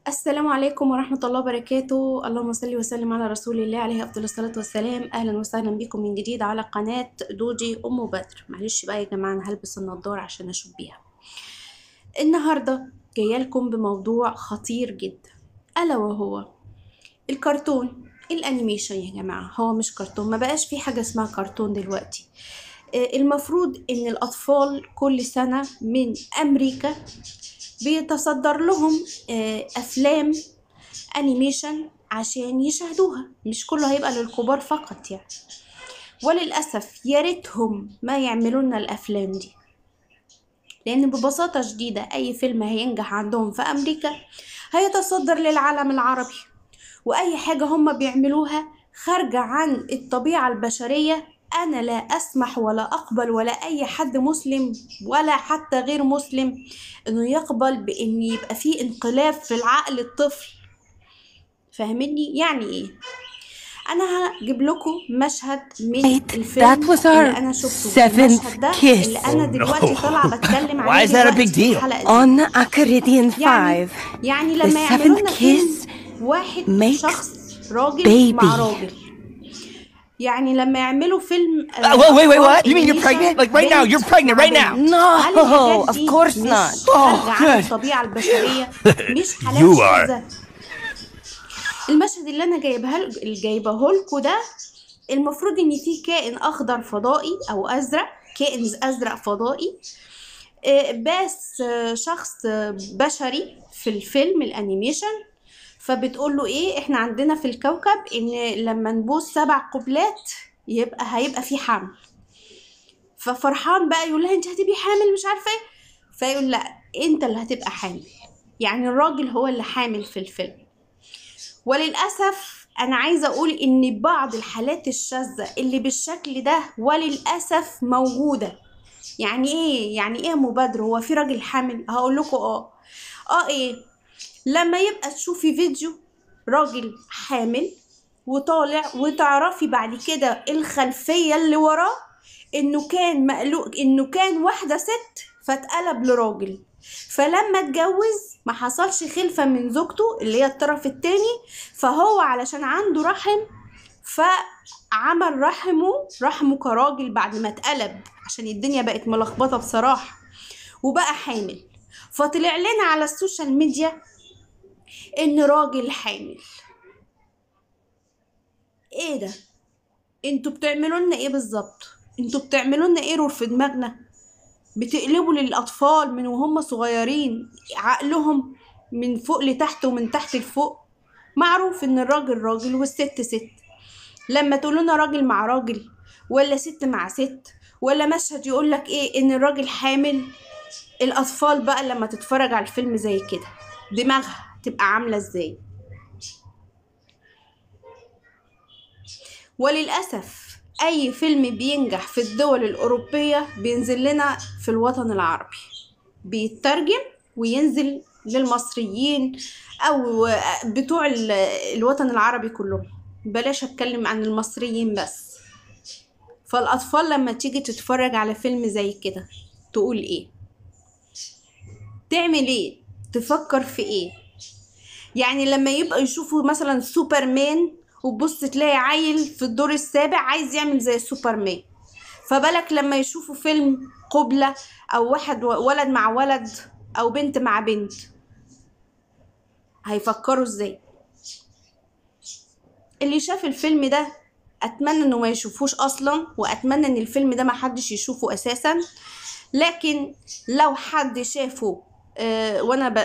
السلام عليكم ورحمة الله وبركاته. اللهم صل وسلم على رسول الله عليه أفضل الصلاة والسلام. أهلا وسهلا بكم من جديد على قناة دوجي أم بدر. معلش بقى يا جماعة، أنا هلبس النضارة عشان أشوف بيها. النهاردة جاية لكم بموضوع خطير جدا، ألا وهو الكرتون الأنيميشن. يا جماعة هو مش كرتون، ما بقاش في حاجة اسمها كرتون دلوقتي. المفروض إن الأطفال كل سنة من أمريكا بيتصدر لهم أفلام أنيميشن عشان يشاهدوها، مش كله هيبقى للكبار فقط يعني. وللأسف يا ريتهم ما يعملوا لنا الأفلام دي، لأن ببساطة شديدة أي فيلم هينجح عندهم في أمريكا هيتصدر للعالم العربي، وأي حاجة هم بيعملوها خارجة عن الطبيعة البشرية أنا لا أسمح ولا أقبل، ولا أي حد مسلم ولا حتى غير مسلم إنه يقبل بإن يبقى فيه انقلاب في العقل الطفل. فاهميني يعني إيه؟ أنا هجيب لكم مشهد من That الفيلم was اللي our أنا شفته. seventh المشهد ده kiss اللي أنا دلوقتي طالعة بتكلم Why عليه is that a دلوقتي big في deal? الحلقة دي. on Acaridian 5. يعني The لما يعملوا seventh لنا فيلم kiss واحد makes شخص راجل مع baby. راجل، يعني لما يعملوا فيلم Wait, what? You mean you're أنيميشن pregnant? Like right now, بنت you're pregnant مع right بنت، now. هل الحاجات No, of دي course مش not. خارجة عن good. الطبيعة البشرية؟ مش حالات You are. شاذة؟ المشهد اللي أنا جايبه لكم ده المفروض إن فيه كائن أخضر فضائي أو أزرق، كائن أزرق فضائي، بس شخص بشري في الفيلم الأنيميشن. فبتقول له ايه، احنا عندنا في الكوكب ان لما نبوس 7 قبلات هيبقى في حمل. ففرحان بقى يقول لها انت هتبقي حامل مش عارفه ايه، فيقول لا انت اللي هتبقى حامل، يعني الراجل هو اللي حامل في الفيلم. وللاسف انا عايزه اقول ان بعض الحالات الشاذه اللي بالشكل ده وللاسف موجوده. يعني ايه يا مبادر، هو في راجل حامل؟ هقول لكم ايه، لما يبقى تشوفي فيديو راجل حامل وطالع وتعرفي بعد كده الخلفية اللي وراه انه كان مقلوق، انه كان واحدة ست فاتقلب لراجل، فلما اتجوز ما حصلش خلفة من زوجته اللي هي الطرف التاني، فهو علشان عنده رحم فعمل رحمه كراجل بعد ما اتقلب، عشان الدنيا بقت ملخبطة بصراحة، وبقى حامل. فطلع لنا على السوشيال ميديا ان راجل حامل. ايه ده؟ انتوا بتعملوا لنا ايه بالظبط؟ انتوا بتعملوا لنا ايرور في دماغنا، بتقلبوا للاطفال من وهم صغيرين عقلهم من فوق لتحت ومن تحت لفوق. معروف ان الراجل راجل والست ست. لما تقولوا لنا راجل مع راجل ولا ست مع ست، ولا مشهد يقولك ايه ان الراجل حامل، الاطفال بقى لما تتفرج على الفيلم زي كده دماغها تبقى عاملة ازاي؟ وللأسف أي فيلم بينجح في الدول الأوروبية بينزل لنا في الوطن العربي، بيترجم وينزل للمصريين أو بتوع الوطن العربي كلهم، بلاش أتكلم عن المصريين بس. فالأطفال لما تيجي تتفرج على فيلم زي كده تقول إيه؟ تعمل إيه؟ تفكر في إيه؟ يعني لما يبقى يشوفوا مثلا سوبرمان وبص تلاقي عيل في الدور السابع عايز يعمل زي سوبرمان، فبالك لما يشوفوا فيلم قبلة او ولد مع ولد او بنت مع بنت، هيفكروا ازاي؟ اللي شاف الفيلم ده اتمنى انه ما يشوفوش اصلا، واتمنى ان الفيلم ده ما حدش يشوفه اساسا. لكن لو حد شافه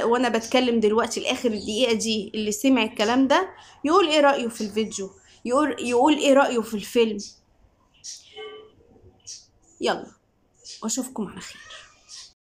وانا بتكلم دلوقتي لاخر الدقيقه دي، اللي سمع الكلام ده يقول ايه رايه في الفيديو، يقول ايه رايه في الفيلم. يلا واشوفكم على خير.